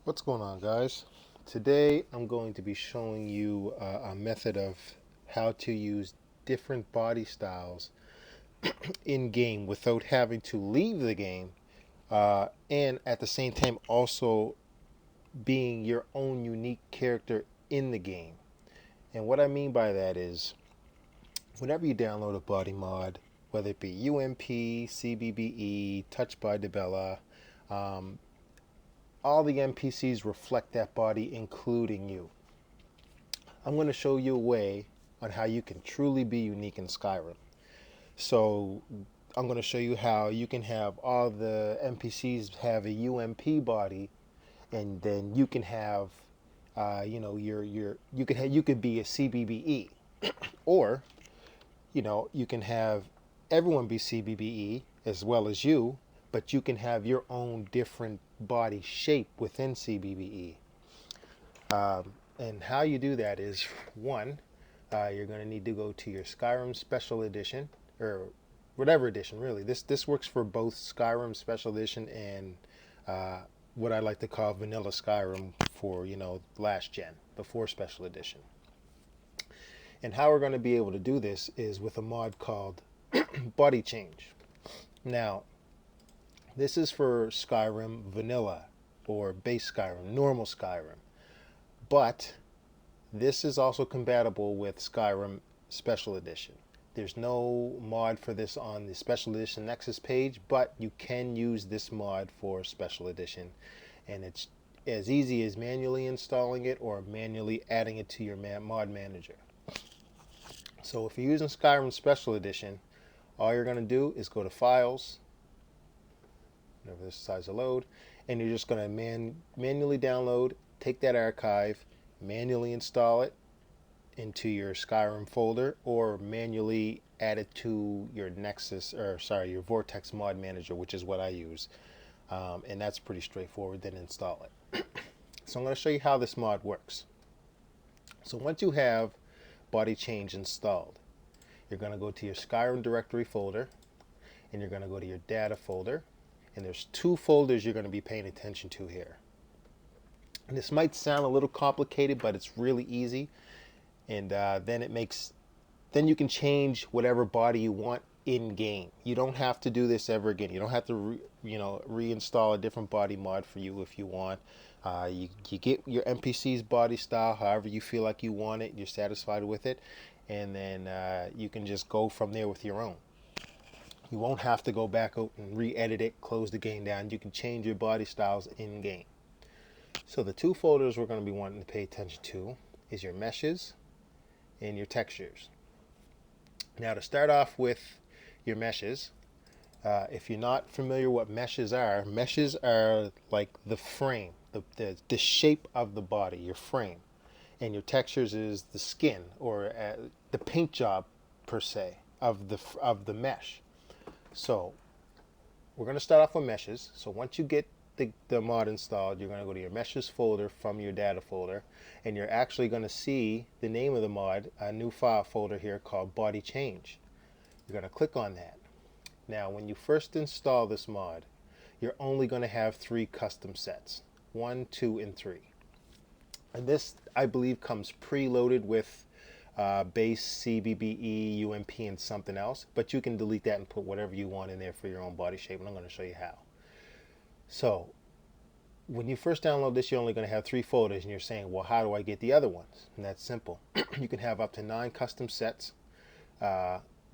What's going on, guys? Today I'm going to be showing you a method of how to use different body styles in game without having to leave the game, and at the same time also being your own unique character in the game. And what I mean by that is, whenever you download a body mod, whether it be UMP, CBBE, Touch by Debella, um, all the NPCs reflect that body, including you. I'm going to show you a way on how you can truly be unique in Skyrim. So I'm going to show you how you can have all the NPCs have a UMP body, and then you can have, you could be a CBBE, or you can have everyone be CBBE as well as you, but you can have your own different body shape within CBBE. And how you do that is, one, you're going to need to go to your Skyrim Special Edition, or whatever edition really. This works for both Skyrim Special Edition and what I like to call Vanilla Skyrim for last gen, before Special Edition. And how we're going to be able to do this is with a mod called Body Change. Now, this is for Skyrim Vanilla or base Skyrim, normal Skyrim, but this is also compatible with Skyrim Special Edition. There's no mod for this on the Special Edition Nexus page, but you can use this mod for Special Edition, and it's as easy as manually installing it or manually adding it to your mod manager. So if you're using Skyrim Special Edition, all you're going to do is go to Files, whenever this decides to load, and you're just going to manually download, take that archive, manually install it into your Skyrim folder, or manually add it to your your Vortex mod manager, which is what I use. And that's pretty straightforward. Then install it. So I'm going to show you how this mod works. So once you have Body Change installed, you're going to go to your Skyrim directory folder, and you're going to go to your data folder, and there's two folders you're going to be paying attention to here. And this might sound a little complicated, but it's really easy. And then you can change whatever body you want in game. You don't have to do this ever again. You don't have to reinstall a different body mod for you if you want. You get your NPC's body style however you feel like you want it. You're satisfied with it, and then you can just go from there with your own. You won't have to go back out and re-edit it, close the game down. You can change your body styles in game. So the two folders we're going to be wanting to pay attention to is your meshes and your textures. Now, to start off with your meshes, if you're not familiar what meshes are like the frame, the shape of the body, your frame. And your textures is the skin, or the paint job per se of the mesh. So we're going to start off with meshes. So once you get the mod installed, you're going to go to your meshes folder from your data folder, and you're actually going to see the name of the mod, a new file folder here called Body Change. You're going to click on that. Now, when you first install this mod, you're only going to have 3 custom sets: 1, 2, and 3. And this, I believe, comes preloaded with base CBBE, UMP, and something else. But you can delete that and put whatever you want in there for your own body shape, and I'm going to show you how. So when you first download this, you're only going to have 3 folders, and you're saying, well, how do I get the other ones? And that's simple. You can have up to 9 custom sets.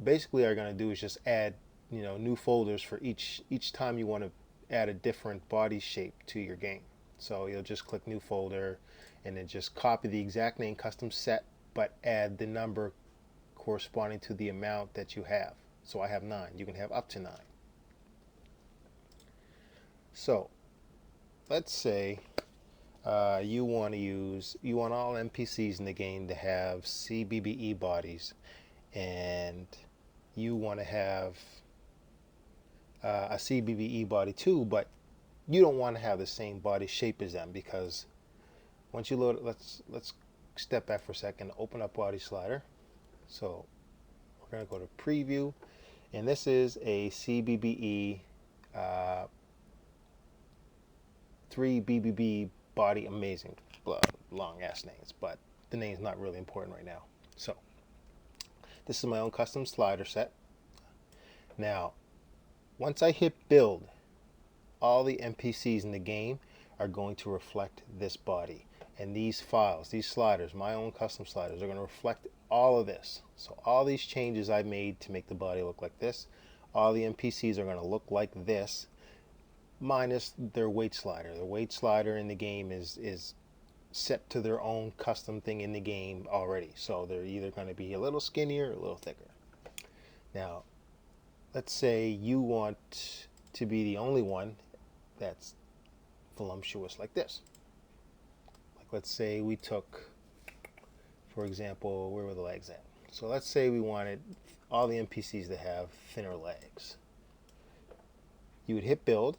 Basically, all you're going to do is just add new folders for each time you want to add a different body shape to your game. So you'll just click new folder, and then just copy the exact name custom set, but add the number corresponding to the amount that you have. So I have 9. You can have up to 9. So let's say you want all NPCs in the game to have CBBE bodies, and you want to have a CBBE body too, but you don't want to have the same body shape as them, because once you load it, let's step back for a second, open up body slider. So we're going to go to preview, and this is a CBBE 3 BBB body, amazing, long ass names, but the name's not really important right now. So this is my own custom slider set. Now, once I hit build, all the NPCs in the game are going to reflect this body. And these files, these sliders, my own custom sliders, are going to reflect all of this. So all these changes I made to make the body look like this, all the NPCs are going to look like this, minus their weight slider. The weight slider in the game is set to their own custom thing in the game already. So they're either going to be a little skinnier or a little thicker. Now, let's say you want to be the only one that's voluptuous like this. Like, let's say we took, for example, where were the legs at? So let's say we wanted all the NPCs to have thinner legs. You would hit build.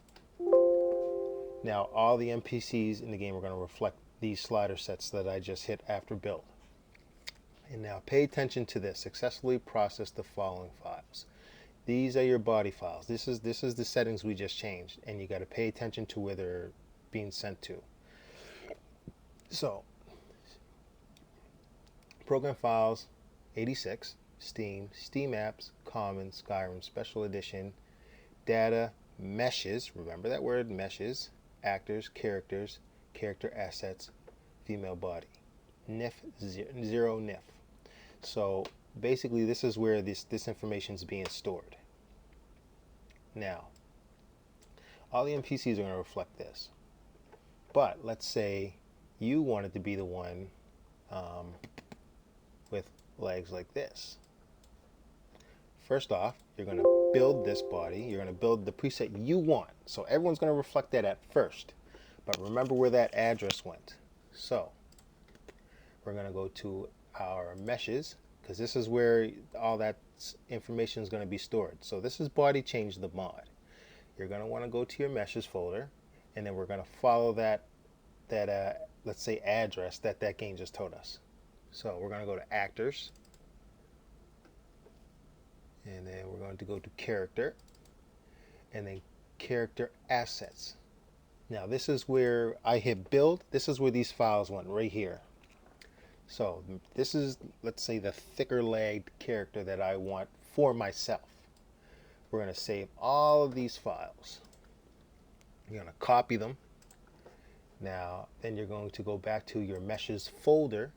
Now all the NPCs in the game are going to reflect these slider sets that I just hit after build. And now pay attention to this. Successfully process the following files. These are your body files. This is the settings we just changed, and you got to pay attention to where they're being sent to. So, program files 86, Steam, Steam apps, Common, Skyrim, Special Edition, data, meshes, remember that word, meshes, actors, characters, character assets, female body, NIF, 0 NIF. So basically this is where this information is being stored. Now, all the NPCs are going to reflect this. But let's say you wanted to be the one with legs like this. First off, you're going to build this body. You're going to build the preset you want. So everyone's going to reflect that at first. But remember where that address went. So we're going to go to our meshes, because this is where all that information is going to be stored. So this is body change the mod. You're going to want to go to your meshes folder, and then we're going to follow that let's say address that game just told us. So we're going to go to actors, and then we're going to go to character, and then character assets. Now this is where I hit build. This is where these files went, right here. So this is, let's say, the thicker legged character that I want for myself. We're going to save all of these files. You're going to copy them. Now then you're going to go back to your meshes folder,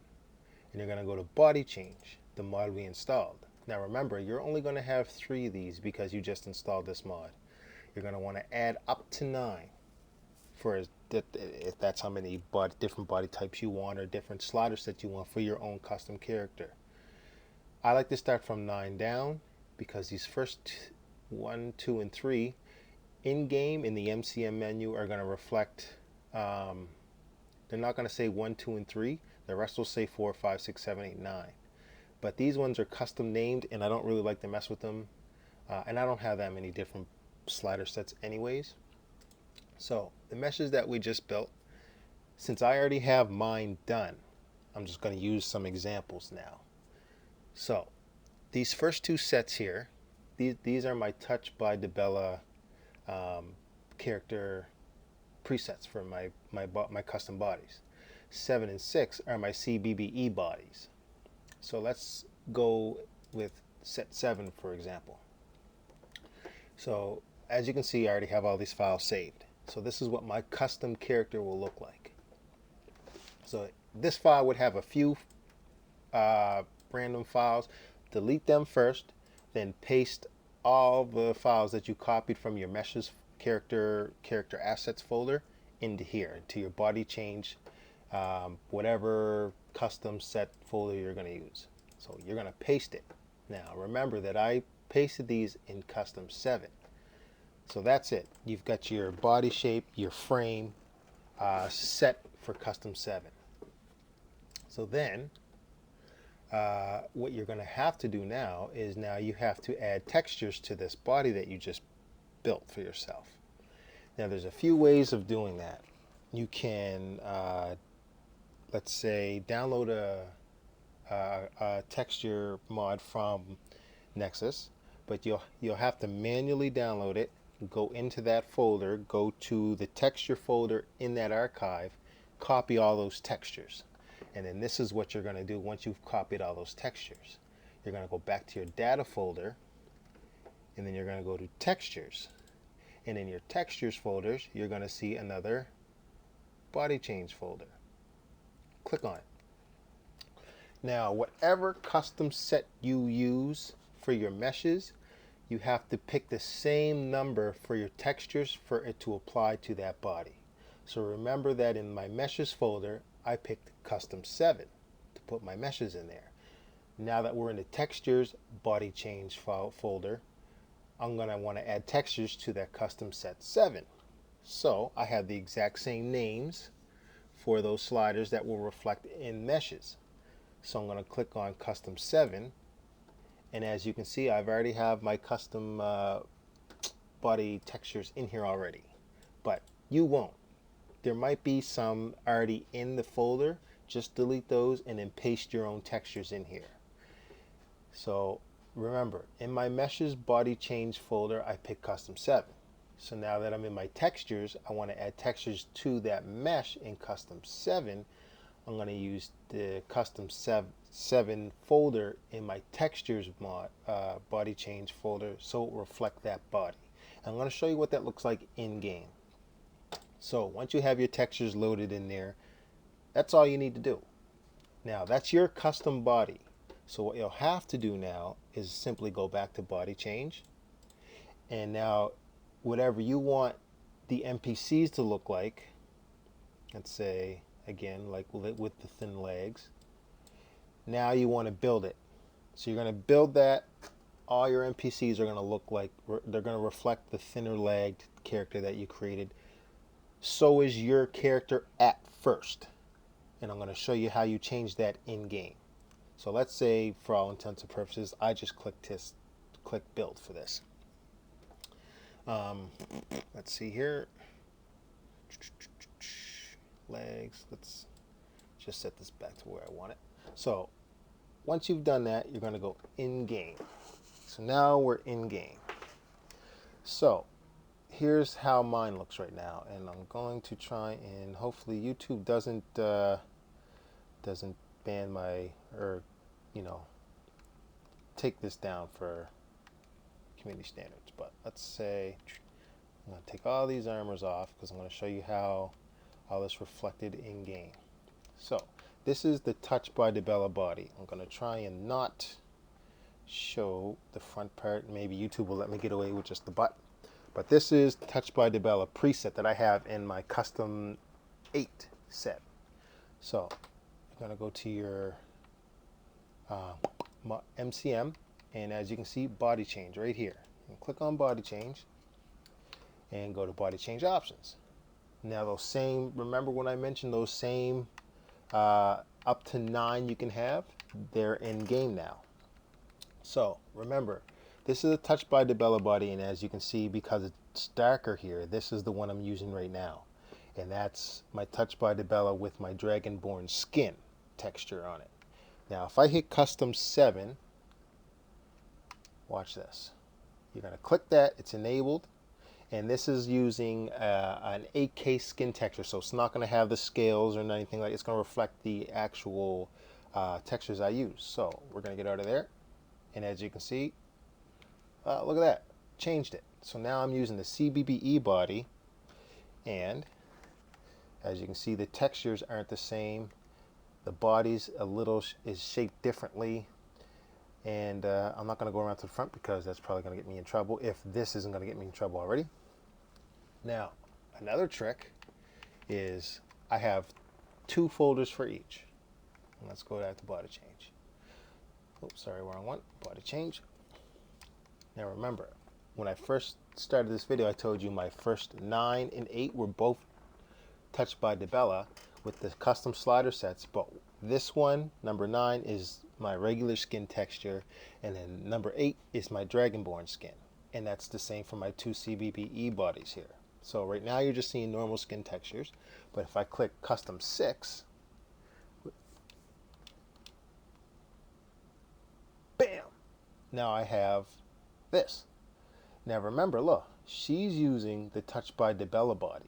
and you're going to go to body change, the mod we installed. Now remember, you're only going to have 3 of these because you just installed this mod. You're going to want to add up to 9 for if that's how many different body types you want, or different slider sets you want for your own custom character. I like to start from 9 down because these first 1, 2, and 3 in game in the MCM menu are going to reflect. They're not going to say 1, 2, and 3. The rest will say 4, 5, 6, 7, 8, 9. But these ones are custom named, and I don't really like to mess with them. And I don't have that many different slider sets anyways. So the meshes that we just built, since I already have mine done, I'm just going to use some examples now. So these first 2 sets here, these are my Touch by Debella character presets for my custom bodies. 7 and 6 are my CBBE bodies. So let's go with set 7, for example. So as you can see, I already have all these files saved. So this is what my custom character will look like. So this file would have a few random files. Delete them first, then paste all the files that you copied from your meshes character assets folder into here, to your body change, whatever custom set folder you're going to use. So you're going to paste it. Now remember that I pasted these in custom 7. So that's it. You've got your body shape, your frame set for custom 7. So then what you're going to have to do now is you have to add textures to this body that you just built for yourself. Now there's a few ways of doing that. You can let's say download a texture mod from Nexus, but you'll have to manually download it. Go into that folder, go to the texture folder in that archive, copy all those textures. And then this is what you're going to do once you've copied all those textures. You're going to go back to your data folder, and then you're going to go to textures. And in your textures folders, you're going to see another body change folder. Click on it. Now, whatever custom set you use for your meshes, you have to pick the same number for your textures for it to apply to that body. So remember that in my meshes folder, I picked custom 7 to put my meshes in there. Now that we're in the textures body change folder, I'm going to want to add textures to that custom set 7. So I have the exact same names for those sliders that will reflect in meshes. So I'm going to click on custom 7, and as you can see, I've already have my custom body textures in here already, but you won't. There might be some already in the folder. Just delete those and then paste your own textures in here. So remember, in my meshes body change folder, I picked custom 7. So now that I'm in my textures, I want to add textures to that mesh in custom 7. I'm going to use the custom 7 folder in my textures body change folder so it will reflect that body. I'm going to show you what that looks like in game. So once you have your textures loaded in there, that's all you need to do. Now that's your custom body. So what you'll have to do now is simply go back to body change, and now whatever you want the NPCs to look like, let's say again like with the thin legs, now you want to build it. So you're going to build that. All your NPCs are going to look like, they're going to reflect the thinner legged character that you created. So is your character at first, and I'm going to show you how you change that in game. So let's say, for all intents and purposes, I just click build for this. Let's see here. Legs. Let's just set this back to where I want it. So once you've done that, you're going to go in game. So now we're in game. So here's how mine looks right now, and I'm going to try and hopefully YouTube doesn't ban my, or take this down for community standards. But let's say I'm going to take all these armors off because I'm going to show you how all this reflected in game. So this is the Touch by Debella body. I'm going to try and not show the front part. Maybe YouTube will let me get away with just the butt. But this is Touch by Debella preset that I have in my custom 8 set. So you're going to go to your MCM, and as you can see, body change right here. And click on body change and go to body change options. Now those same, remember when I mentioned those same up to 9 you can have, they're in game now. So remember, this is a Touch by Debella body, and as you can see, because it's darker here, this is the one I'm using right now. And that's my Touch by Debella with my Dragonborn skin texture on it. Now if I hit custom 7, watch this. You're going to click that, it's enabled, and this is using an 8K skin texture, so it's not going to have the scales or anything like. It's going to reflect the actual textures I use. So we're going to get out of there, and as you can see, look at that, changed it. So now I'm using the CBBE body, and as you can see, the textures aren't the same. The body's a little is shaped differently, and I'm not going to go around to the front because that's probably going to get me in trouble if this isn't going to get me in trouble already. Now, another trick is I have 2 folders for each. And let's go back to body change. Oops, sorry, wrong one. Body change. Now remember, when I first started this video, I told you my first 9 and 8 were both Touched by Debella with the custom slider sets, but this one, number 9, is my regular skin texture, and then number 8 is my Dragonborn skin, and that's the same for my 2 CBBE bodies here. So right now you're just seeing normal skin textures, but if I click custom 6, bam, now I have this. Now remember, look, she's using the Touched by Debella body.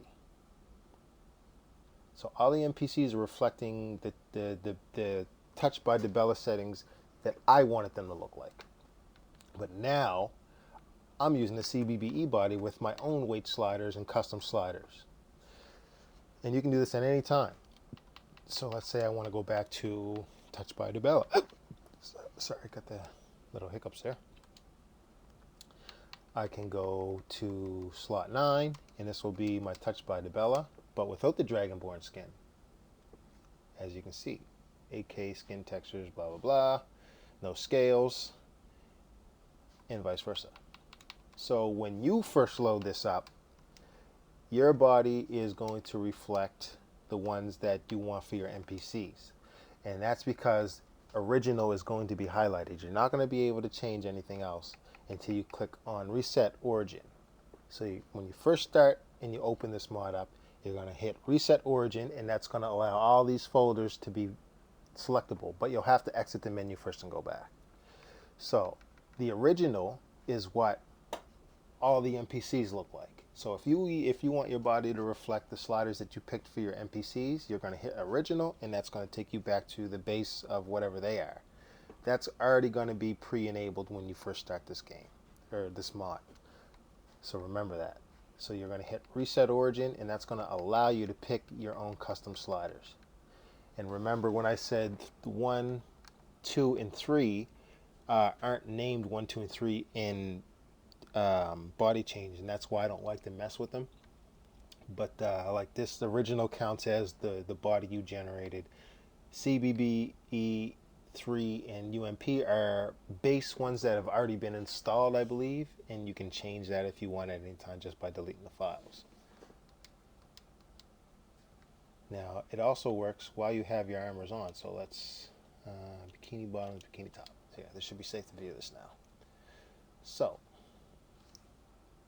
So all the NPCs are reflecting the Touch by Debella settings that I wanted them to look like. But now I'm using the CBBE body with my own weight sliders and custom sliders. And you can do this at any time. So let's say I want to go back to Touch by Debella. Sorry, I got the little hiccups there. I can go to slot 9, and this will be my Touch by Debella, but without the Dragonborn skin. As you can see, 8K skin textures, blah, blah, blah, no scales, and vice versa. So when you first load this up, your body is going to reflect the ones that you want for your NPCs. And that's because original is going to be highlighted. You're not going to be able to change anything else until you click on Reset Origin. So when you first start and you open this mod up, you're going to hit Reset Origin, and that's going to allow all these folders to be selectable. But you'll have to exit the menu first and go back. So the original is what all the NPCs look like. So if you want your body to reflect the sliders that you picked for your NPCs, you're going to hit original, and that's going to take you back to the base of whatever they are. That's already going to be pre-enabled when you first start this game, or this mod. So remember that. So you're going to hit Reset Origin, and that's going to allow you to pick your own custom sliders. And remember when I said 1, 2, and 3 aren't named 1, 2, and 3 in body change, and that's why I don't like to mess with them. But like this, the original counts as the body you generated. CBBE 3 and UMP are base ones that have already been installed, I believe, and you can change that if you want at any time just by deleting the files. Now it also works while you have your armors on. So let's bikini bottoms, bikini top. So yeah, this should be safe to view this now. So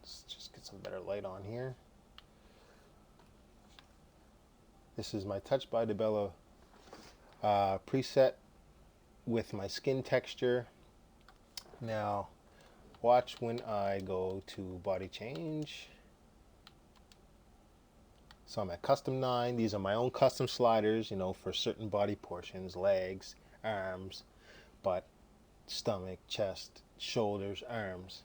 let's just get some better light on here. This is my Touch by Debella preset with my skin texture. Now watch when I go to body change. So I'm at custom 9. These are my own custom sliders, you know, for certain body portions: legs, arms, butt, stomach, chest, shoulders, arms.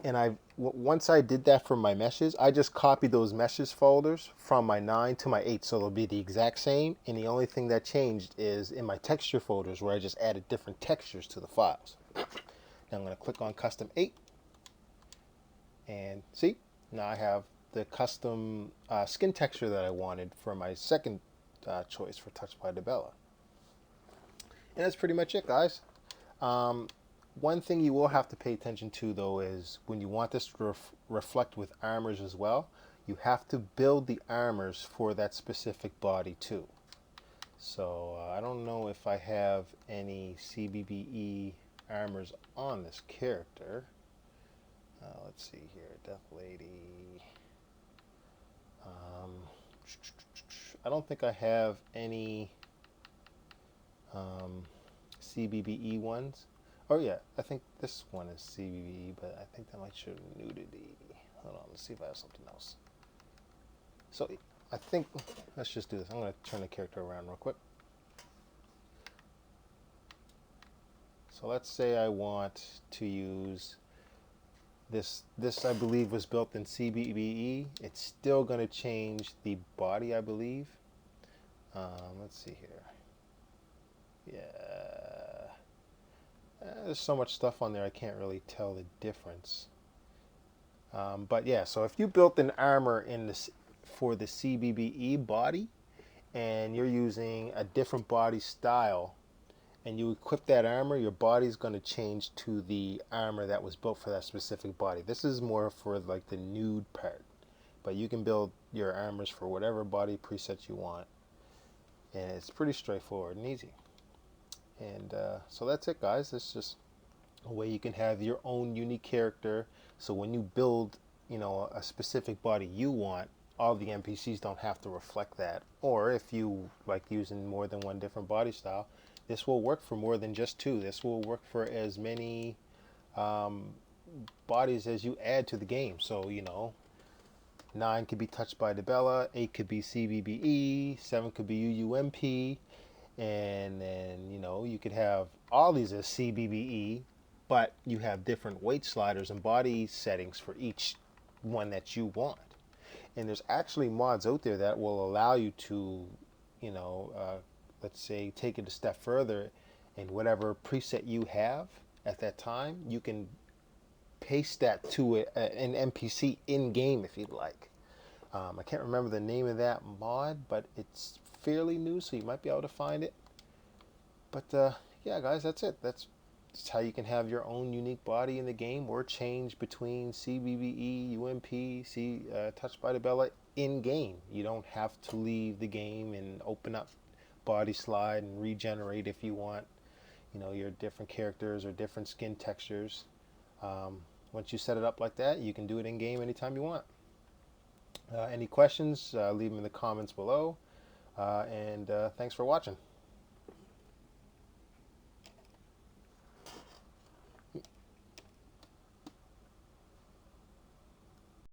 And once I did that for my meshes, I just copied those meshes folders from my 9 to my 8, so they'll be the exact same. And the only thing that changed is in my texture folders, where I just added different textures to the files. Now I'm going to click on custom 8, and see, now I have the custom skin texture that I wanted for my second choice for Touch by Debella. And that's pretty much it, guys. One thing you will have to pay attention to, though, is when you want this to reflect with armors as well, you have to build the armors for that specific body too. So I don't know if I have any CBBE armors on this character. Let's see here, Death Lady. I don't think I have any CBBE ones. Oh yeah, I think this one is CBBE, but I think that might show nudity. Hold on, let's see if I have something else. So I think, let's just do this. I'm going to turn the character around real quick. So let's say I want to use this. This I believe was built in CBBE. It's still going to change the body, I believe. Let's see here. Yeah. There's so much stuff on there I can't really tell the difference. But yeah, so if you built an armor in this for the CBBE body, and you're using a different body style, and you equip that armor, your body's going to change to the armor that was built for that specific body. This is more for like the nude part, but you can build your armors for whatever body preset you want, and it's pretty straightforward and easy. And so that's it, guys. It's just a way you can have your own unique character. So when you build, you know, a specific body you want, all the NPCs don't have to reflect that. Or if you like using more than one different body style, this will work for more than just 2. This will work for as many bodies as you add to the game. So, you know, 9 could be Touched by the Bella, 8 could be CBBE, 7 could be UUMP, and then you could have all these as CBBE, but you have different weight sliders and body settings for each one that you want. And there's actually mods out there that will allow you to, you know, uh, let's say, take it a step further, and whatever preset you have at that time, you can paste that to an NPC in game if you'd like. I can't remember the name of that mod, but it's fairly new, so you might be able to find it. But yeah, guys, that's it. That's how you can have your own unique body in the game, or change between CBBE, UMP, Touched by the Bella in game. You don't have to leave the game and open up body slide and regenerate if you want, your different characters or different skin textures. Once you set it up like that, you can do it in game anytime you want. Any questions, leave them in the comments below. And thanks for watching.